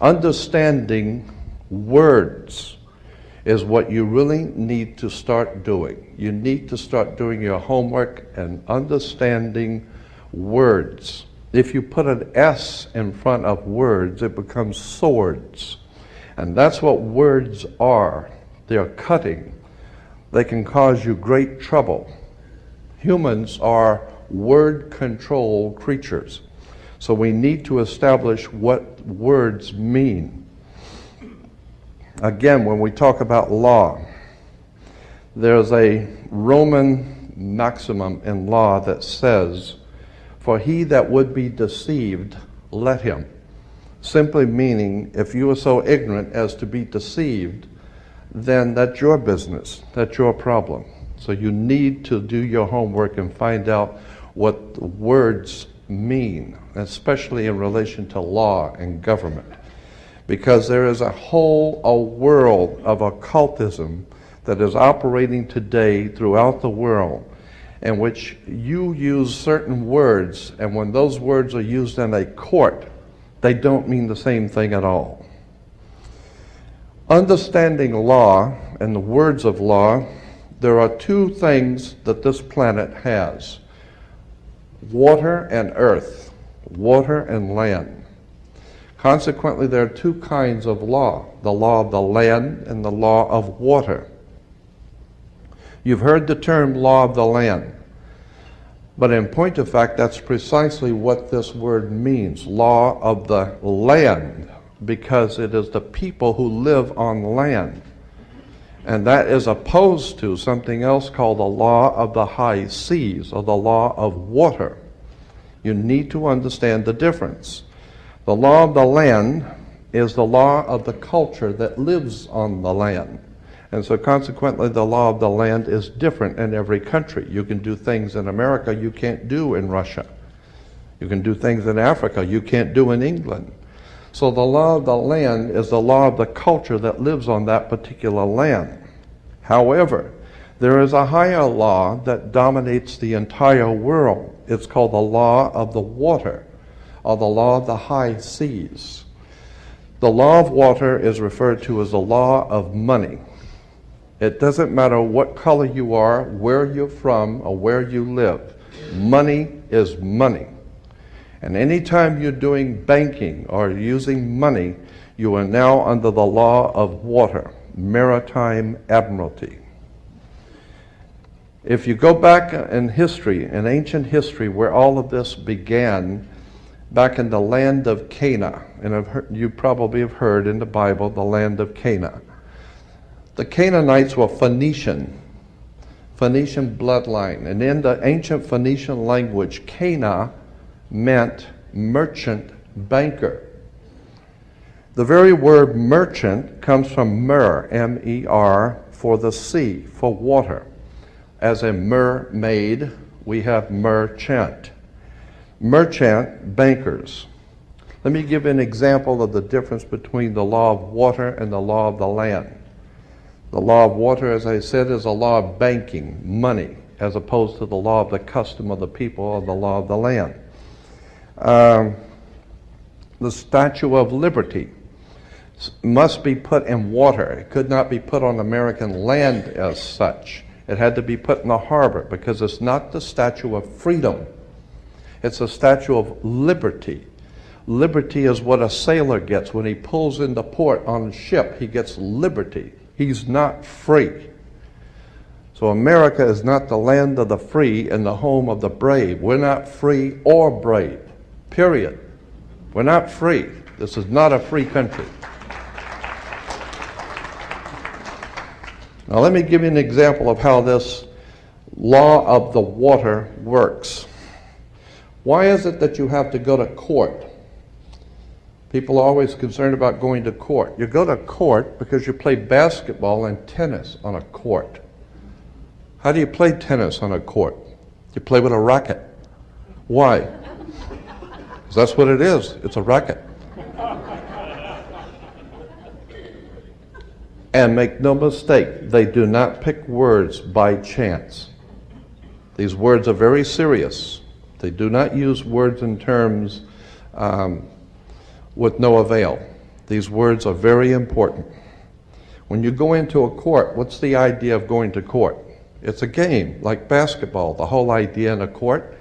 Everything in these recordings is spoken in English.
Understanding words is what you really need to start doing. You need to start doing your homework and understanding words. If you put an S in front of words, it becomes swords. And that's what words are. They're cutting. They can cause you great trouble. Humans are word-controlled creatures. So we need to establish what words mean. Again, when we talk about law, there's a Roman maximum in law that says, "For he that would be deceived, let him." Simply meaning, if you are so ignorant as to be deceived, then that's your business, that's your problem. So you need to do your homework and find out what the words mean, especially in relation to law and government. Because there is a world of occultism that is operating today throughout the world, in which you use certain words, and when those words are used in a court, they don't mean the same thing at all. Understanding law and the words of law, there are two things that this planet has: water and earth, water and land. Consequently, there are two kinds of law: the law of the land and the law of water. You've heard the term law of the land, but in point of fact, that's precisely what this word means, law of the land, because it is the people who live on land. And that is opposed to something else called the law of the high seas, or the law of water. You need to understand the difference. The law of the land is the law of the culture that lives on the land. And so consequently, the law of the land is different in every country. You can do things in America you can't do in Russia. You can do things in Africa you can't do in England. So the law of the land is the law of the culture that lives on that particular land. However, there is a higher law that dominates the entire world. It's called the law of the water, or the law of the high seas. The law of water is referred to as the law of money. It doesn't matter what color you are, where you're from, or where you live. Money is money. And anytime you're doing banking or using money, you are now under the law of water, maritime admiralty. If you go back in history, in ancient history, where all of this began, back in the land of Canaan, and you probably have heard in the Bible, the land of Canaan. The Canaanites were Phoenician bloodline, and in the ancient Phoenician language, Cana meant merchant banker. The very word merchant comes from mer, M-E-R, for the sea, for water. As a mermaid, we have merchant. Merchant bankers. Let me give an example of the difference between the law of water and the law of the land. The law of water, as I said, is a law of banking, money, as opposed to the law of the custom of the people, or the law of the land. The Statue of Liberty must be put in water. It could not be put on American land as such. It had to be put in the harbor, because it's not the Statue of Freedom. It's a statue of liberty. Liberty is what a sailor gets when he pulls into port on a ship. He gets liberty. He's not free. So America is not the land of the free and the home of the brave. We're not free or brave, period. We're not free. This is not a free country. Now let me give you an example of how this law of the water works. Why is it that you have to go to court? People are always concerned about going to court. You go to court because you play basketball and tennis on a court. How do you play tennis on a court? You play with a racket. Why? Because that's what it is. It's a racket. And make no mistake, they do not pick words by chance. These words are very serious. They do not use words in terms with no avail. These words are very important. When you go into a court, what's the idea of going to court? It's a game, like basketball. The whole idea in a court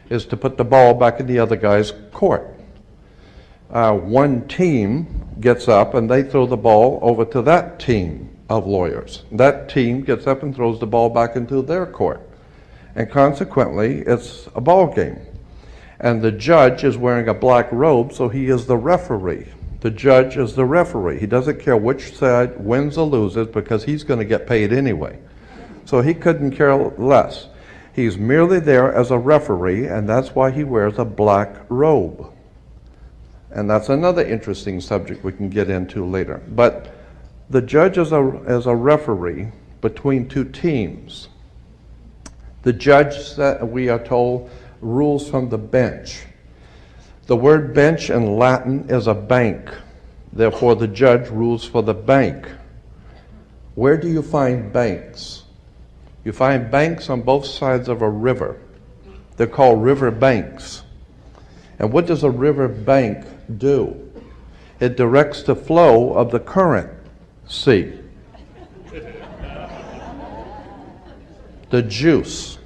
is to put the ball back in the other guy's court. One team gets up and they throw the ball over to that team of lawyers. That team gets up and throws the ball back into their court. And consequently, it's a ball game. And the judge is wearing a black robe, so he is the referee. The judge is the referee. He doesn't care which side wins or loses because he's going to get paid anyway. So he couldn't care less. He's merely there as a referee, and that's why he wears a black robe. And that's another interesting subject we can get into later. But the judge is a referee between two teams. The judge, we are told, rules from the bench. The word bench in Latin is a bank. Therefore, the judge rules for the bank. Where do you find banks? You find banks on both sides of a river. They're called river banks. And what does a river bank do? It directs the flow of the current sea. The juice.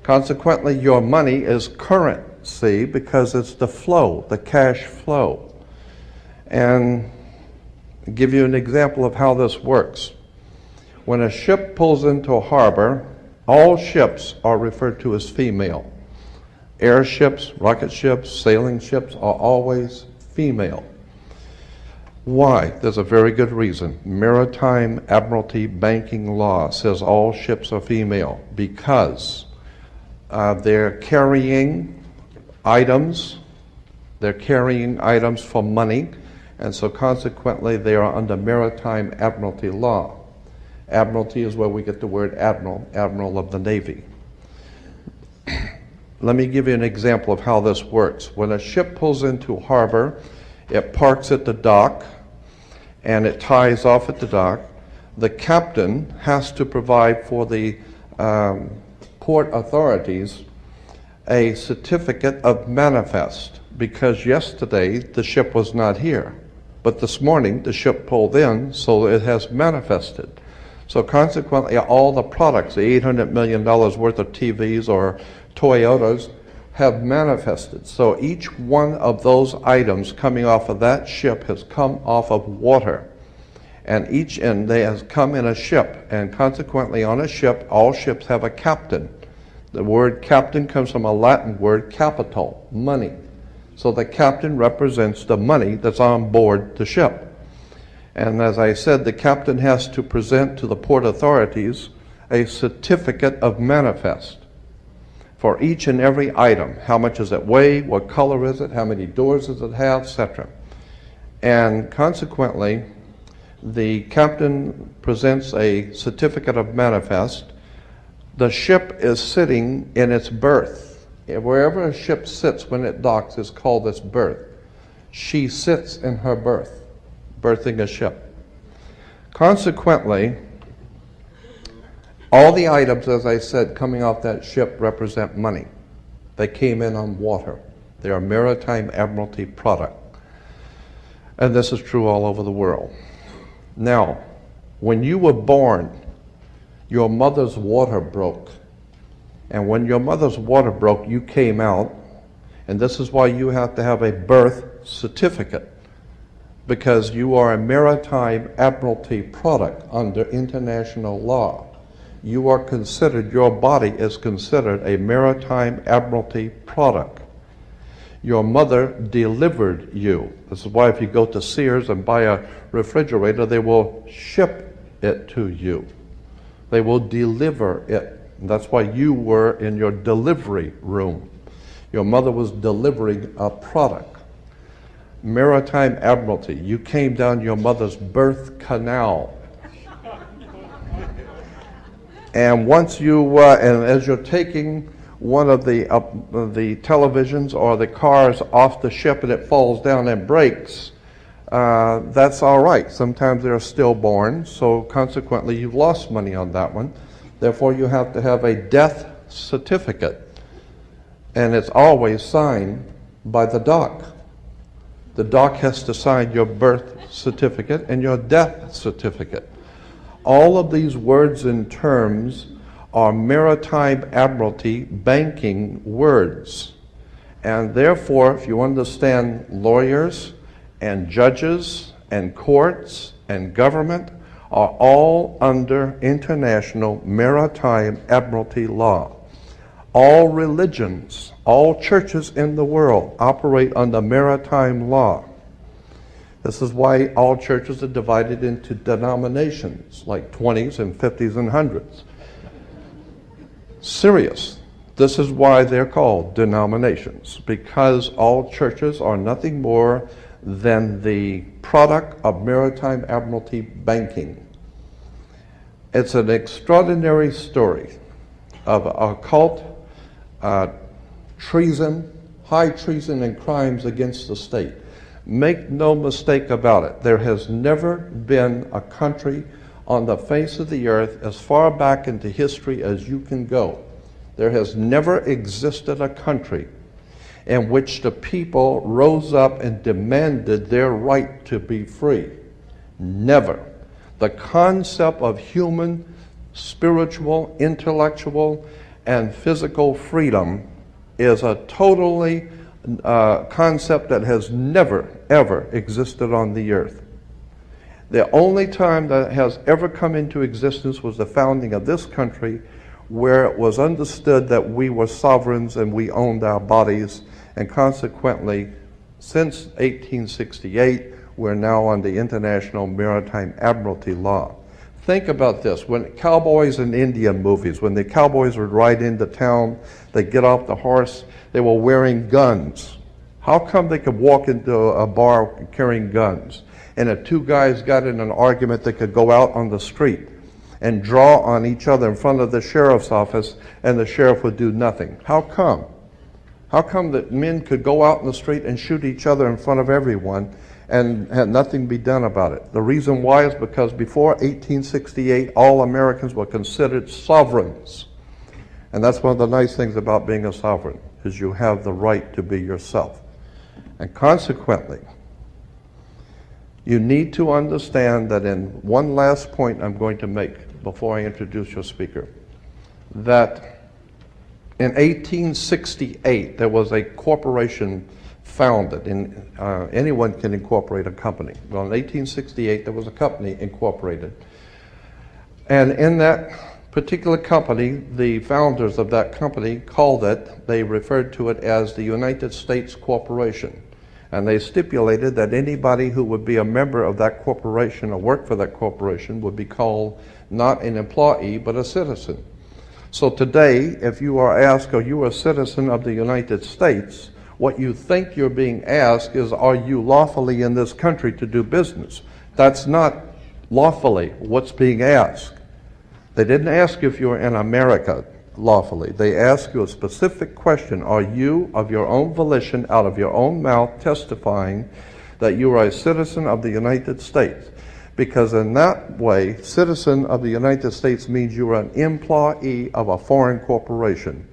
Consequently, your money is currency because it's the flow, the cash flow. And I'll give you an example of how this works. When a ship pulls into a harbor, all ships are referred to as female. Airships, rocket ships, sailing ships are always female. Why? There's a very good reason. Maritime Admiralty banking law says all ships are female because they're carrying items for money, and so consequently they are under Maritime Admiralty law. Admiralty is where we get the word admiral, admiral of the Navy. Let me give you an example of how this works. When a ship pulls into harbor, it parks at the dock, and it ties off at the dock. The captain has to provide for the port authorities a certificate of manifest, because yesterday the ship was not here, but this morning the ship pulled in, so it has manifested. So consequently, all the products, the $800 million worth of TVs or Toyotas, have manifested. So each one of those items coming off of that ship has come off of water. And each end they has come in a ship. And consequently, on a ship, all ships have a captain. The word captain comes from a Latin word capital, money. So the captain represents the money that's on board the ship. And as I said, the captain has to present to the port authorities a certificate of manifest for each and every item. How much does it weigh? What color is it? How many doors does it have? Etc. And consequently, the captain presents a certificate of manifest. The ship is sitting in its berth. Wherever a ship sits when it docks is called its berth. She sits in her berth, berthing a ship. Consequently, all the items, as I said, coming off that ship represent money. They came in on water. They are Maritime Admiralty product. And this is true all over the world. Now, when you were born, your mother's water broke. And when your mother's water broke, you came out. And this is why you have to have a birth certificate, because you are a Maritime Admiralty product under international law. You are considered, your body is considered a Maritime Admiralty product. Your mother delivered you. This is why if you go to Sears and buy a refrigerator, they will ship it to you. They will deliver it. And that's why you were in your delivery room. Your mother was delivering a product. Maritime Admiralty, you came down your mother's birth canal. And once you, and as you're taking one of the televisions or the cars off the ship and it falls down and breaks, that's all right. Sometimes they're stillborn, so consequently you've lost money on that one. Therefore, you have to have a death certificate, and it's always signed by the dock. The doc has to sign your birth certificate and your death certificate. All of these words and terms are maritime admiralty banking words. And therefore, if you understand lawyers and judges and courts and government are all under international maritime admiralty law. All religions, all churches in the world operate under maritime law. This is why all churches are divided into denominations, like 20s and 50s and 100s. Serious. This is why they're called denominations, because all churches are nothing more than the product of maritime admiralty banking. It's an extraordinary story of occult treason, high treason and crimes against the state. Make no mistake about it. There has never been a country on the face of the earth as far back into history as you can go. There has never existed a country in which the people rose up and demanded their right to be free. Never. The concept of human, spiritual, intellectual, and physical freedom is a totally concept that has never, ever existed on the earth. The only time that has ever come into existence was the founding of this country, where it was understood that we were sovereigns and we owned our bodies, and consequently, since 1868, we're now under international maritime admiralty law. Think about this. When cowboys in Indian movies, when the cowboys would ride into town, they'd get off the horse, they were wearing guns. How come they could walk into a bar carrying guns? And if two guys got in an argument, they could go out on the street and draw on each other in front of the sheriff's office, and the sheriff would do nothing. How come? How come that men could go out in the street and shoot each other in front of everyone and had nothing be done about it? The reason why is because before 1868, all Americans were considered sovereigns. And that's one of the nice things about being a sovereign, is you have the right to be yourself. And consequently, you need to understand that in one last point I'm going to make before I introduce your speaker, that in 1868 there was a corporation founded. Anyone can incorporate a company. Well, in 1868 there was a company incorporated. And in that particular company, the founders of that company they referred to it as the United States Corporation. And they stipulated that anybody who would be a member of that corporation or work for that corporation would be called not an employee, but a citizen. So today, if you are asked, are you a citizen of the United States, what you think you're being asked is, are you lawfully in this country to do business? That's not lawfully what's being asked. They didn't ask if you're in America lawfully. They ask you a specific question. Are you, of your own volition, out of your own mouth, testifying that you are a citizen of the United States? Because in that way, citizen of the United States means you are an employee of a foreign corporation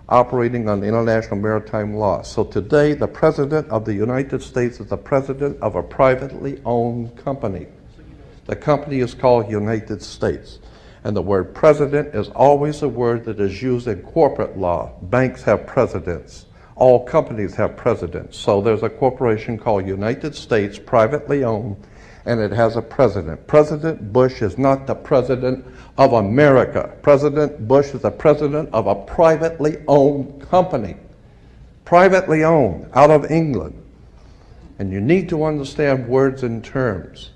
operating on international maritime law. So today, the President of the United States is the President of a privately owned company. The company is called United States. And the word president is always a word that is used in corporate law. Banks have presidents. All companies have presidents. So there's a corporation called United States, privately owned, and it has a president. President Bush is not the president of America. President Bush is the president of a privately owned company. Privately owned, out of England. And you need to understand words and terms.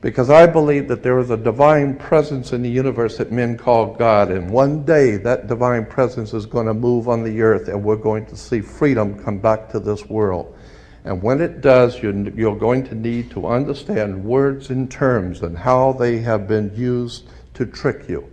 Because I believe that there is a divine presence in the universe that men call God, and one day that divine presence is going to move on the earth, and we're going to see freedom come back to this world. And when it does, you're going to need to understand words and terms and how they have been used to trick you.